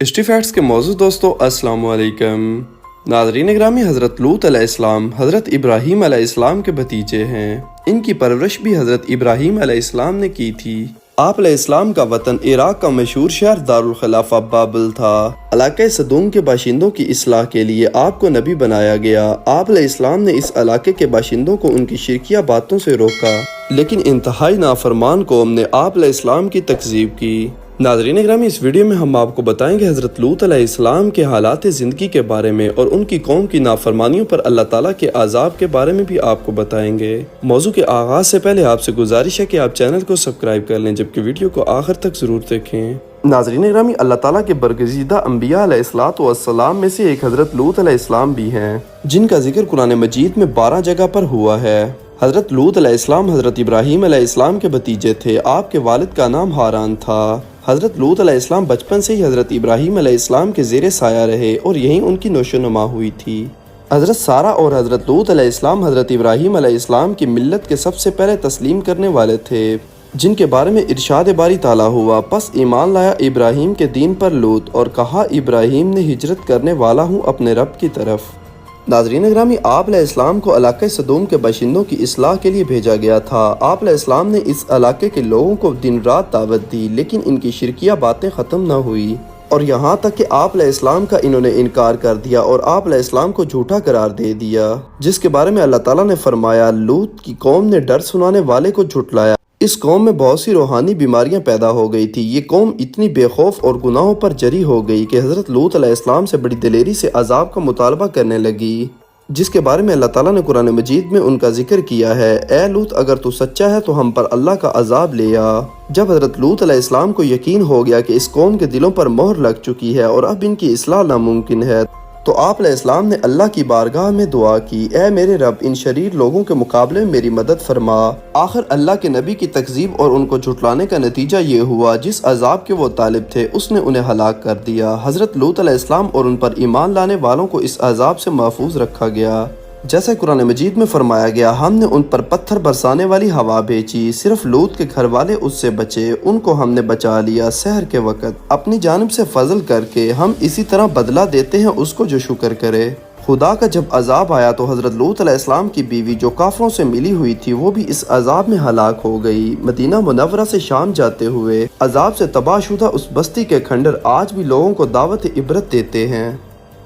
History facts کے موضوع دوستو السلام علیکم ناظرین گرامی، حضرت لوط علیہ السلام حضرت ابراہیم علیہ السلام کے بھتیجے ہیں۔ ان کی پرورش بھی حضرت ابراہیم علیہ السلام نے کی تھی۔ آپ علیہ السلام کا وطن عراق کا مشہور شہر دارالخلافہ بابل تھا۔ علاقہ صدوم کے باشندوں کی اصلاح کے لیے آپ کو نبی بنایا گیا۔ آپ علیہ السلام نے اس علاقے کے باشندوں کو ان کی شرکیہ باتوں سے روکا، لیکن انتہائی نافرمان قوم نے آپ علیہ السلام کی تکذیب کی۔ ناظرین اکرامی، اس ویڈیو میں ہم آپ کو بتائیں گے حضرت لوط علیہ السلام کے حالات زندگی کے بارے میں، اور ان کی قوم کی نافرمانیوں پر اللہ تعالیٰ کے عذاب کے بارے میں بھی آپ کو بتائیں گے۔ موضوع کے آغاز سے پہلے آپ سے گزارش ہے کہ آپ چینل کو سبسکرائب کر لیں، جبکہ ویڈیو کو آخر تک ضرور دیکھیں۔ ناظرین اکرامی، اللہ تعالیٰ کے برگزیدہ انبیاء علیہ السلام میں سے ایک حضرت لوط علیہ السلام بھی ہیں، جن کا ذکر قرآن مجید میں 12 جگہ پر ہوا ہے۔ حضرت لوط علیہ السلام حضرت ابراہیم علیہ السلام کے بھتیجے تھے۔ آپ کے والد کا نام ہاران تھا۔ حضرت لوط علیہ السلام بچپن سے ہی حضرت ابراہیم علیہ السلام کے زیر سایہ رہے اور یہیں ان کی نشو و نما ہوئی تھی۔ حضرت سارہ اور حضرت لوط علیہ السلام حضرت ابراہیم علیہ السلام کی ملت کے سب سے پہلے تسلیم کرنے والے تھے، جن کے بارے میں ارشاد باری تعالیٰ ہوا، پس ایمان لایا ابراہیم کے دین پر لوط، اور کہا ابراہیم نے ہجرت کرنے والا ہوں اپنے رب کی طرف۔ ناظرین اکرامی، آپ علیہ السلام کو علاقہ صدوم کے باشندوں کی اصلاح کے لیے بھیجا گیا تھا۔ آپ علیہ السلام نے اس علاقے کے لوگوں کو دن رات دعوت دی، لیکن ان کی شرکیہ باتیں ختم نہ ہوئی، اور یہاں تک کہ آپ علیہ السلام کا انہوں نے انکار کر دیا اور آپ علیہ السلام کو جھوٹا قرار دے دیا، جس کے بارے میں اللہ تعالیٰ نے فرمایا، لوط کی قوم نے ڈر سنانے والے کو جھٹلایا۔ اس قوم میں بہت سی روحانی بیماریاں پیدا ہو گئی تھی۔ یہ قوم اتنی بے خوف اور گناہوں پر جری ہو گئی کہ حضرت لوط علیہ السلام سے بڑی دلیری سے عذاب کا مطالبہ کرنے لگی، جس کے بارے میں اللہ تعالیٰ نے قرآن مجید میں ان کا ذکر کیا ہے، اے لوط اگر تو سچا ہے تو ہم پر اللہ کا عذاب لے آ۔ جب حضرت لوط علیہ السلام کو یقین ہو گیا کہ اس قوم کے دلوں پر مہر لگ چکی ہے اور اب ان کی اصلاح ناممکن ہے، تو آپ علیہ السلام نے اللہ کی بارگاہ میں دعا کی، اے میرے رب، ان شریر لوگوں کے مقابلے میں میری مدد فرما۔ آخر اللہ کے نبی کی تکذیب اور ان کو جھٹلانے کا نتیجہ یہ ہوا، جس عذاب کے وہ طالب تھے اس نے انہیں ہلاک کر دیا۔ حضرت لوط علیہ السلام اور ان پر ایمان لانے والوں کو اس عذاب سے محفوظ رکھا گیا۔ جیسے قرآن مجید میں فرمایا گیا، ہم نے ان پر پتھر برسانے والی ہوا بھیجی، صرف لوط کے گھر والے اس سے بچے، ان کو ہم نے بچا لیا سحر کے وقت اپنی جانب سے فضل کر کے۔ ہم اسی طرح بدلہ دیتے ہیں اس کو جو شکر کرے۔ خدا کا جب عذاب آیا تو حضرت لوط علیہ السلام کی بیوی جو کافروں سے ملی ہوئی تھی، وہ بھی اس عذاب میں ہلاک ہو گئی۔ مدینہ منورہ سے شام جاتے ہوئے عذاب سے تباہ شدہ اس بستی کے کھنڈر آج بھی لوگوں کو دعوت عبرت دیتے ہیں۔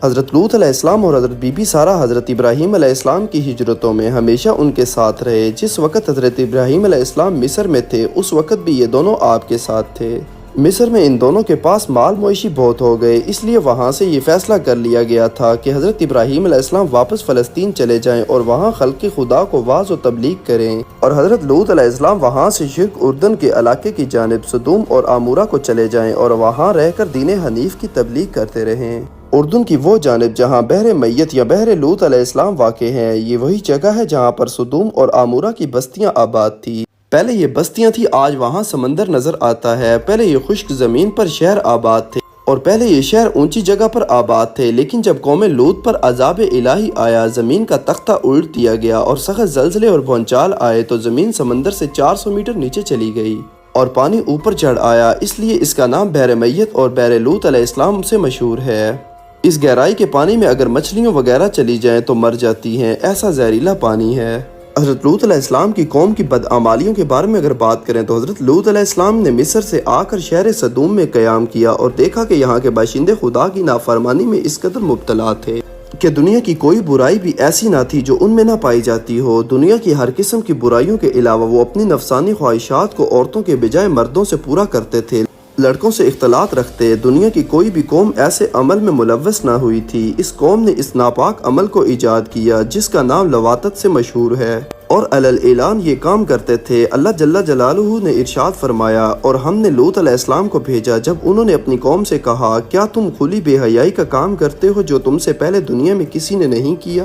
حضرت لوط علیہ السلام اور حضرت بی بی سارہ حضرت ابراہیم علیہ السلام کی ہجرتوں میں ہمیشہ ان کے ساتھ رہے۔ جس وقت حضرت ابراہیم علیہ السلام مصر میں تھے، اس وقت بھی یہ دونوں آپ کے ساتھ تھے۔ مصر میں ان دونوں کے پاس مال مویشی بہت ہو گئے، اس لیے وہاں سے یہ فیصلہ کر لیا گیا تھا کہ حضرت ابراہیم علیہ السلام واپس فلسطین چلے جائیں اور وہاں خلق خدا کو واعظ و تبلیغ کریں، اور حضرت لوط علیہ السلام وہاں سے شرق اردن کے علاقے کی جانب صدوم اور عمورہ کو چلے جائیں اور وہاں رہ کر دین حنیف کی تبلیغ کرتے رہیں۔ اردن کی وہ جانب جہاں بحر میت یا بحر لوط علیہ السلام واقع ہے، یہ وہی جگہ ہے جہاں پر صدوم اور عمورہ کی بستیاں آباد تھی۔ پہلے یہ بستیاں تھی، آج وہاں سمندر نظر آتا ہے۔ پہلے یہ خشک زمین پر شہر آباد تھے، اور پہلے یہ شہر اونچی جگہ پر آباد تھے، لیکن جب قوم لوط پر عذاب الہی آیا، زمین کا تختہ الٹ دیا گیا اور سخت زلزلے اور بھونچال آئے، تو زمین سمندر سے 400 میٹر نیچے چلی گئی اور پانی اوپر چڑھ آیا۔ اس لیے اس کا نام بحر میت اور بحر لوط علیہ السلام سے مشہور ہے۔ اس گہرائی کے پانی میں اگر مچھلیوں وغیرہ چلی جائیں تو مر جاتی ہیں، ایسا زہریلا پانی ہے۔ حضرت لوط علیہ السلام کی قوم کی بدعمالیوں کے بارے میں اگر بات کریں تو حضرت لوط علیہ السلام نے مصر سے آ کر شہر صدوم میں قیام کیا اور دیکھا کہ یہاں کے باشندے خدا کی نافرمانی میں اس قدر مبتلا تھے کہ دنیا کی کوئی برائی بھی ایسی نہ تھی جو ان میں نہ پائی جاتی ہو۔ دنیا کی ہر قسم کی برائیوں کے علاوہ وہ اپنی نفسانی خواہشات کو عورتوں کے بجائے مردوں سے پورا کرتے تھے، لڑکوں سے اختلاط رکھتے۔ دنیا کی کوئی بھی قوم ایسے عمل میں ملوث نہ ہوئی تھی۔ اس قوم نے اس ناپاک عمل کو ایجاد کیا جس کا نام لواطت سے مشہور ہے، اور علل اعلان یہ کام کرتے تھے۔ اللہ جل جلالہ نے ارشاد فرمایا، اور ہم نے لوط علیہ السلام کو بھیجا جب انہوں نے اپنی قوم سے کہا، کیا تم کھلی بے حیائی کا کام کرتے ہو جو تم سے پہلے دنیا میں کسی نے نہیں کیا؟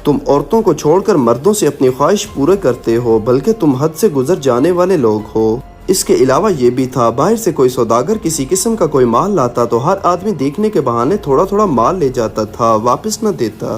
تم عورتوں کو چھوڑ کر مردوں سے اپنی خواہش پورے کرتے ہو، بلکہ تم حد سے گزر جانے والے لوگ ہو۔ اس کے علاوہ یہ بھی تھا، باہر سے کوئی سوداگر کسی قسم کا کوئی مال لاتا تو ہر آدمی دیکھنے کے بہانے تھوڑا تھوڑا مال لے جاتا تھا، واپس نہ دیتا۔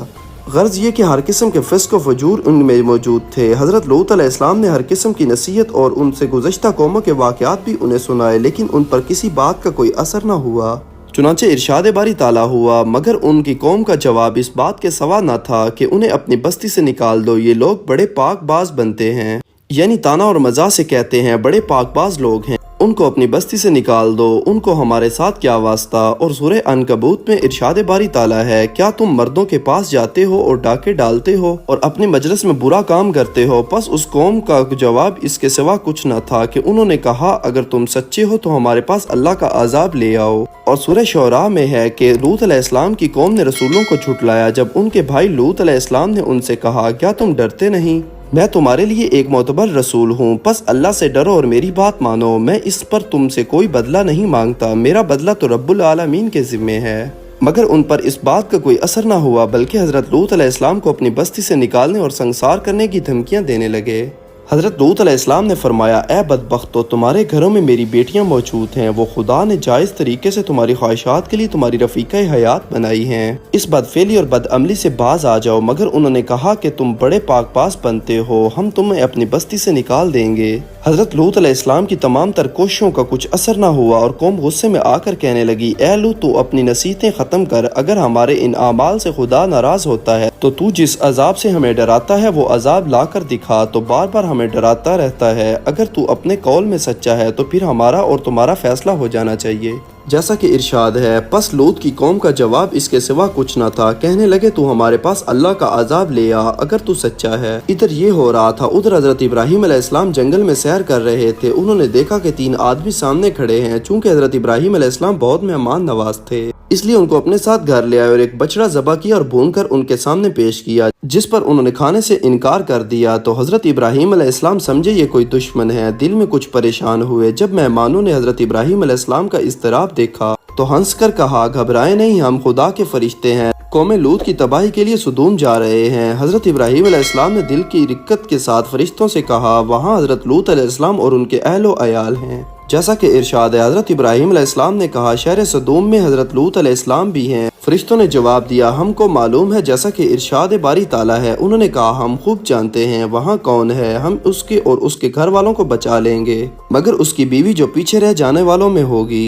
غرض یہ کہ ہر قسم کے فسق و فجور ان میں موجود تھے۔ حضرت لوط علیہ السلام نے ہر قسم کی نصیحت اور ان سے گزشتہ قوموں کے واقعات بھی انہیں سنائے، لیکن ان پر کسی بات کا کوئی اثر نہ ہوا۔ चुनाचे इरशाद बारी ताला हुआ, मगर उनकी कौम का जवाब इस बात के सवा न था कि उन्हें अपनी बस्ती से निकाल दो, ये लोग बड़े पाकबाज बनते हैं। यानी ताना और मज़ाक से कहते हैं बड़े पाकबाज लोग हैं, उनको अपनी बस्ती से निकाल दो, उनको हमारे साथ क्या वास्ता। और सूरह अनकबूत में इरशाद बारी ताला है, क्या तुम मर्दों के पास जाते हो और डाके डालते हो और अपने मजलिस में बुरा काम करते हो। बस उस कौम का जवाब इसके सिवा कुछ न था कि उन्होंने कहा, अगर तुम सच्चे हो तो हमारे पास अल्लाह का अजाब ले आओ। और सूरह शुअरा में है कि लूत अलैहिस्सलाम की कौम ने रसूलों को झुटलाया जब उनके भाई लूत अलैहिस्सलाम ने उनसे कहा, क्या तुम डरते नहीं, मैं तुम्हारे लिए एक मोतबर रसूल हूँ, बस अल्लाह से डरो और मेरी बात मानो। मैं इस पर तुमसे कोई बदला नहीं मांगता, मेरा बदला तो रब्बुल आलमीन के जिम्मे है। मगर उन पर इस बात का कोई असर न हुआ, बल्कि हजरत लूत अलैहिस्सलाम को अपनी बस्ती से निकालने और संसार करने की धमकियाँ देने लगे। हजरत लूत अलैहिस्सलाम ने फरमाया, ए बदबख्तो, तुम्हारे घरों में मेरी बेटियां मौजूद हैं, वो खुदा ने जायज़ तरीके से तुम्हारी ख्वाहिशात के लिए तुम्हारी रफ़ीका हयात बनाई हैं, इस बदफेली और बदअमली से बाज आ जाओ। मगर उन्होंने कहा कि तुम बड़े पाकबाज बनते हो, हम तुम्हें अपनी बस्ती से निकाल देंगे। हजरत लूत अलैहिस्सलाम की तमाम तर कोशिशों का कुछ असर न हुआ और कौम गुस्से में आकर कहने लगी, ए लूत, तू अपनी नसीहतें ख़त्म कर, अगर हमारे इन आमाल से खुदा नाराज़ होता है तो तू जिस अजाब से हमें डराता है वो अजाब ला कर दिखा, तो बार बार हमें डराता रहता है। अगर तू अपने कौल में सच्चा है तो फिर हमारा और तुम्हारा फैसला हो जाना चाहिए। जैसा कि इरशाद है, पस लूत की कौम का जवाब इसके सिवा कुछ न था, कहने लगे, तू हमारे पास अल्लाह का अजाब ले आ अगर तू सच्चा है। इधर ये हो रहा था, उधर हजरत इब्राहीम अलैहिस्सलाम जंगल में सैर कर रहे थे। उन्होंने देखा कि 3 आदमी सामने खड़े हैं। चूंकि हजरत इब्राहीम अलैहिस्सलाम बहुत मेहमान नवाज थे, इसलिए उनको अपने साथ घर ले आए और एक बछड़ा ज़बह किया और भूनकर उनके सामने पेश किया, जिस पर उन्होंने खाने से इनकार कर दिया। तो हजरत इब्राहीम अलैहिस्सलाम समझे ये कोई दुश्मन है, दिल में कुछ परेशान हुए। जब मेहमानों ने हजरत इब्राहीम अलैहिस्सलाम का इज़्तिराब देखा तो हंसकर कहा, घबराए नहीं, हम खुदा के फरिश्ते हैं, कौम लूत की तबाही के लिए सुदूम जा रहे हैं। हजरत इब्राहीम अलैहिस्सलाम ने दिल की रिक्कत के साथ फरिश्तों से कहा, वहाँ हजरत लूत अलैहिस्सलाम और उनके अहलो अयाल हैं। जैसा कि इरशाद है, हजरत इब्राहीम अलैहिस्सलाम ने कहा, शहर सदूम में हजरत लूत अलैहिस्सलाम भी हैं। फरिश्तों ने जवाब दिया, हमको मालूम है। जैसा कि इरशाद बारी ताला है, उन्होंने कहा, हम खूब जानते हैं वहाँ कौन है, हम उसके और उसके घर वालों को बचा लेंगे, मगर उसकी बीवी जो पीछे रह जाने वालों में होगी।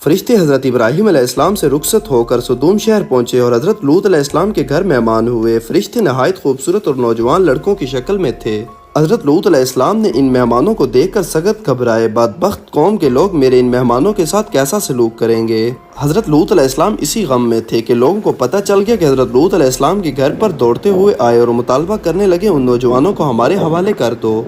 फरिश्ते हजरत इब्राहीम अलैहिस्सलाम से रुखसत होकर सदूम शहर पहुंचे और हजरत लूत अलैहिस्सलाम के घर मेहमान हुए। फरिश्ते नहायत खूबसूरत और नौजवान लड़कों की शक्ल में थे। हजरत लूत अलैहिस्सलाम ने इन मेहमानों को देखकर सख्त घबराए, बदबख्त कौम के लोग मेरे इन मेहमानों के साथ कैसा सलूक करेंगे। हजरत लूत अलैहिस्सलाम इसी गम में थे कि लोगों को पता चल गया कि हजरत लूत अलैहिस्सलाम के घर पर दौड़ते हुए आए और मुतालबा करने लगे, उन नौजवानों को हमारे हवाले कर दो।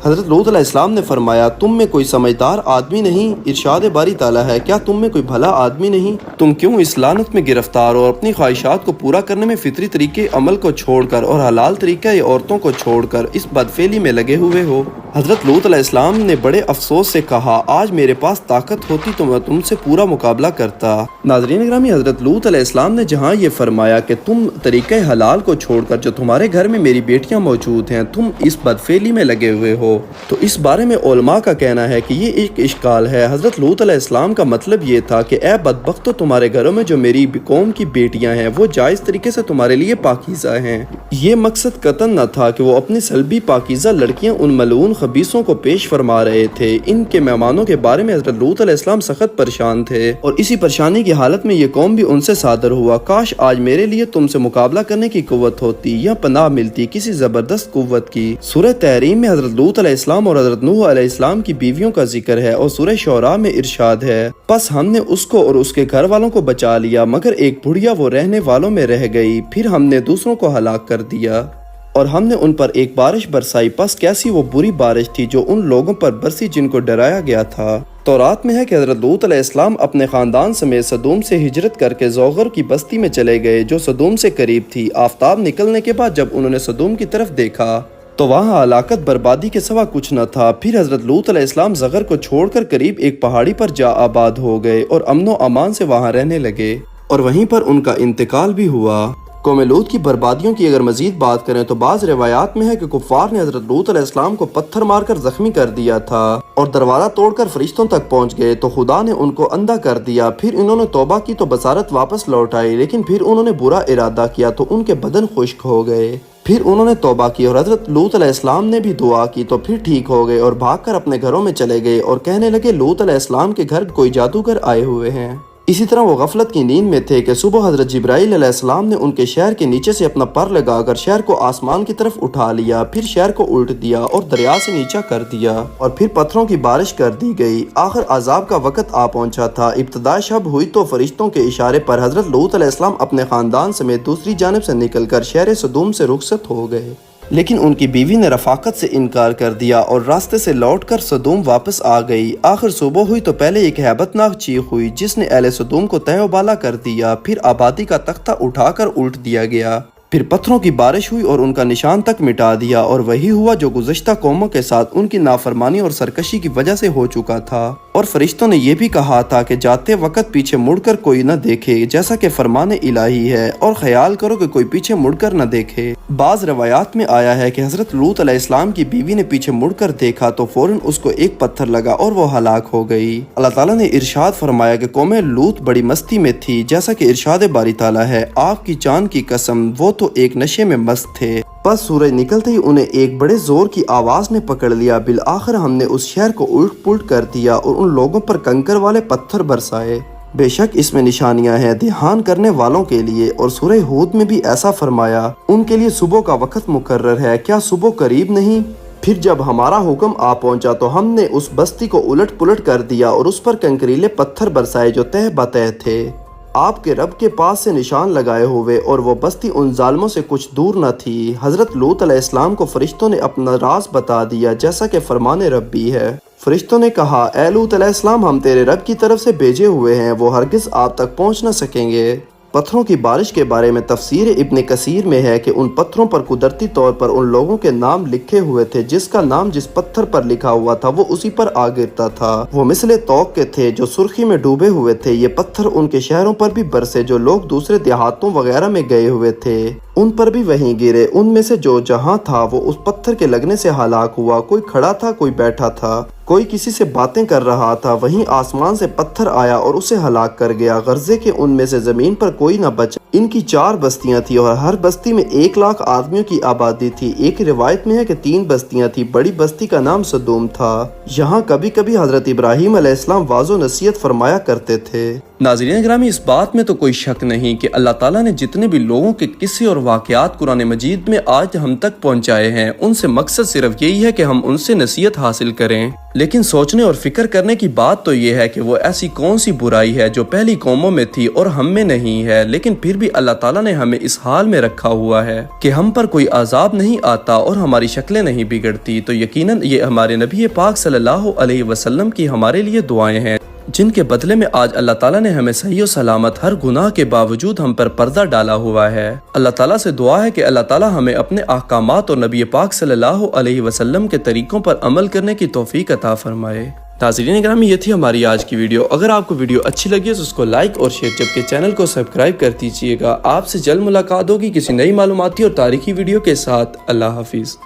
हजरत लूत अलैहिस्सलाम ने फरमाया, तुम में कोई समझदार आदमी नहीं, इरशाद बारी ताला है, क्या तुम में कोई भला आदमी नहीं, तुम क्यों इस लानत में गिरफ्तार हो और अपनी ख्वाहिशात को पूरा करने में फितरी तरीके अमल को छोड़कर और हलाल तरीके औरतों को छोड़कर इस बदफेली में लगे हुए हो। हजरत लूत अलैहिस्सलाम ने बड़े अफसोस से कहा, आज मेरे पास ताकत होती तो मैं तुमसे पूरा मुकाबला करता। नाज़रीन ग्रामी, हजरत लूत अलैहिस्सलाम ने जहाँ ये फरमाया कि तुम तरीके हलाल को छोड़कर जो तुम्हारे घर में मेरी बेटियां मौजूद हैं, तुम इस बदफेली में लगे हुए हो, तो इस बारे में उलमा का कहना है कि ये एक इश्काल है। हजरत लूत अलैहिस्सलाम का मतलब ये था कि ए बदबख्तो, तुम्हारे घरों में जो मेरी कौम की बेटियां हैं वो जायज़ तरीके से तुम्हारे लिए पाकीज़ा हैं। ये मकसद कतन न था कि वो अपनी सल्बी पाकीज़ा लड़कियां उन मलून खबीसों को पेश फरमा रहे थे। इनके मेहमानों के बारे में हजरत लूत अलैहिस्सलाम सख्त परेशान थे और इसी परेशानी की हालत में ये कौम भी उनसे सादर हुआ। काश आज मेरे लिए तुमसे मुकाबला करने की कुव्वत होती या पनाह मिलती किसी जबरदस्त कुव्वत की। सूरह तहरीम में हजरत लूत अलैहिस्सलाम और हजरत नूह अलैहिस्सलाम की बीवियों का जिक्र है और सूरह शुअरा में इरशाद है, बस हमने उसको और उसके घर वालों को बचा लिया, मगर एक बुढ़िया वो रहने वालों में रह गई, फिर हमने दूसरों को हलाक कर दिया और हमने उन पर एक बारिश बरसाई। पस कैसी वो बुरी बारिश थी जो उन लोगों पर बरसी जिनको डराया गया था। तौरात में है कि हजरत लूत अलैहिस्सलाम अपने खानदान समेत सदूम से हिजरत करके ज़ौगर की बस्ती में चले गए जो सदूम से करीब थी। आफताब निकलने के बाद जब उन्होंने सदूम की तरफ देखा तो वहाँ हलाकत बर्बादी के सिवा कुछ न था। फिर हजरत लूत अलैहिस्सलाम ज़गर को छोड़कर करीब एक पहाड़ी पर जा आबाद हो गए और अमनो अमान से वहाँ रहने लगे और वहीं पर उनका इंतकाल भी हुआ। कौम लूत की बर्बादियों की अगर मजीद बात करें तो बाज़ रिवायात में है कि कुफ़ार ने हजरत लूत अलैहिस्सलाम को पत्थर मारकर जख्मी कर दिया था और दरवाज़ा तोड़कर फरिश्तों तक पहुंच गए तो खुदा ने उनको अंधा कर दिया। फिर इन्होंने तौबा की तो बसारत वापस लौट आई, लेकिन फिर उन्होंने बुरा इरादा किया तो उनके बदन खुश्क हो गए। फिर उन्होंने तौबा की और हजरत लूत अलैहिस्सलाम ने भी दुआ की तो फिर ठीक हो गए और भागकर अपने घरों में चले गए और कहने लगे, लूत अलैहिस्सलाम के घर कोई जादूगर आए हुए हैं। इसी तरह वो गफलत की नींद में थे कि सुबह हजरत जिब्राइल अलैहिस्सलाम ने उनके शहर के नीचे से अपना पर लगाकर शहर को आसमान की तरफ उठा लिया, फिर शहर को उल्ट दिया और दरिया से नीचा कर दिया और फिर पत्थरों की बारिश कर दी गई। आखिर अजाब का वक्त आ पहुंचा था। इब्तदा शब हुई तो फरिश्तों के इशारे पर हजरत लूत अलैहिस्सलाम अपने खानदान समेत दूसरी जानिब से निकलकर शहर सदूम से रुखसत हो गए, लेकिन उनकी बीवी ने रफाकत से इनकार कर दिया और रास्ते से लौटकर सदूम वापस आ गई। आखिर सुबह हुई तो पहले एक हैबतनाक चीख हुई जिसने अहले सदूम को तहबाला कर दिया, फिर आबादी का तख्ता उठाकर उल्ट दिया गया, फिर पत्थरों की बारिश हुई और उनका निशान तक मिटा दिया। और वही हुआ जो गुज़श्ता कौमों के साथ उनकी नाफरमानी और सरकशी की वजह से हो चुका था। और फरिश्तों ने यह भी कहा था कि जाते वक्त पीछे मुड़कर कोई न देखे, जैसा कि फरमान इलाही है, और ख्याल करो कि कोई पीछे मुड़कर न देखे। बाज रवायात में आया है कि हजरत लूत अलैहिस्सलाम की बीवी ने पीछे मुड़कर देखा तो फौरन उसको एक पत्थर लगा और वो हलाक हो गई। अल्लाह ताला ने इरशाद फरमाया कि कौम लूत बड़ी मस्ती में थी, जैसा कि इरशाद बारी ताला है, आपकी जान की कसम वो तो एक नशे में मस्त थे। बस सूरज निकलते ही उन्हें एक बड़े जोर की आवाज ने पकड़ लिया। बिल आखिर हमने उस शहर को उल्ट पुल्ट कर दिया और उन लोगों पर कंकर वाले पत्थर बरसाए। बेशक इसमें निशानियां हैं ध्यान करने वालों के लिए। और सूरह हूद में भी ऐसा फरमाया, उनके लिए सुबह का वक्त मुकर्रर है, क्या सुबह करीब नहीं? फिर जब हमारा हुक्म आ पहुंचा तो हमने उस बस्ती को उलट पुलट कर दिया और उस पर कंकरीले पत्थर बरसाए जो तह बतह थे, आपके रब के पास से निशान लगाए हुए, और वो बस्ती उन जालिमों से कुछ दूर न थी। हजरत लूत अलैहिस्सलाम को फरिश्तों ने अपना राज बता दिया, जैसा कि फरमान रब्बी है। फरिश्तों ने कहा, ए लूत अलैहिस्सलाम, हम तेरे रब की तरफ से भेजे हुए हैं, वो हरगिज आप तक पहुंच न सकेंगे। पत्थरों की बारिश के बारे में तफसीर इब्ने कसीर में है कि उन पत्थरों पर कुदरती तौर पर उन लोगों के नाम लिखे हुए थे जिसका नाम जिस पत्थर पर लिखा हुआ था वो उसी पर आ गिरता था। वो मिसले तौक के थे जो सुर्खी में डूबे हुए थे। ये पत्थर उनके शहरों पर भी बरसे, जो लोग दूसरे देहातों वगैरह में गए हुए थे उन पर भी वहीं गिरे। उनमें से जो जहां था वो उस पत्थर के लगने से हलाक हुआ। कोई खड़ा था, कोई बैठा था, कोई किसी से बातें कर रहा था। वहीं आसमान से पत्थर आया और उसे हलाक कर गया। गर्जे के उनमें से जमीन पर कोई न बचा। इनकी 4 बस्तियां थी और हर बस्ती में 1 लाख आदमियों की आबादी थी। एक रिवायत में है कि 3 बस्तियां थी। बड़ी बस्ती का नाम सदूम था। यहाँ कभी कभी हजरत इब्राहीम अलैहिस्सलाम वाज़ो नसीहत फरमाया करते थे। नाज़रीन ग्रामी, इस बात में तो कोई शक नहीं कि अल्लाह ताला ने जितने भी लोगों के किस्से और वाक़यात कुरान मजीद में आज हम तक पहुँचाए हैं, उनसे मकसद सिर्फ यही है कि हम उनसे नसीहत हासिल करें। लेकिन सोचने और फिक्र करने की बात तो ये है कि वो ऐसी कौन सी बुराई है जो पहली कौमों में थी और हम में नहीं है, लेकिन फिर भी अल्लाह ताला ने हमें इस हाल में रखा हुआ है कि हम पर कोई अजाब नहीं आता और हमारी शक्लें नहीं बिगड़ती। तो यकीनन ये हमारे नबी पाक सल्लल्लाहु अलैहि वसल्लम की हमारे लिए दुआएं हैं, जिनके बदले में आज अल्लाह ताला ने हमें सही और सलामत हर गुनाह के बावजूद हम पर पर्दा डाला हुआ है। अल्लाह ताला से दुआ है कि अल्लाह ताला हमें अपने अहकामात और नबी पाक सल्लल्लाहु अलैहि वसल्लम के तरीकों पर अमल करने की तौफीक अता फरमाए। नाज़रीन ग्रामी, ये थी हमारी आज की वीडियो। अगर आपको वीडियो अच्छी लगी तो उसको लाइक और शेयर, जबकि चैनल को सब्सक्राइब कर दीजिएगा। आपसे जल्द मुलाकात होगी किसी नई मालूमाती और तारीखी वीडियो के साथ। अल्लाह हाफिज।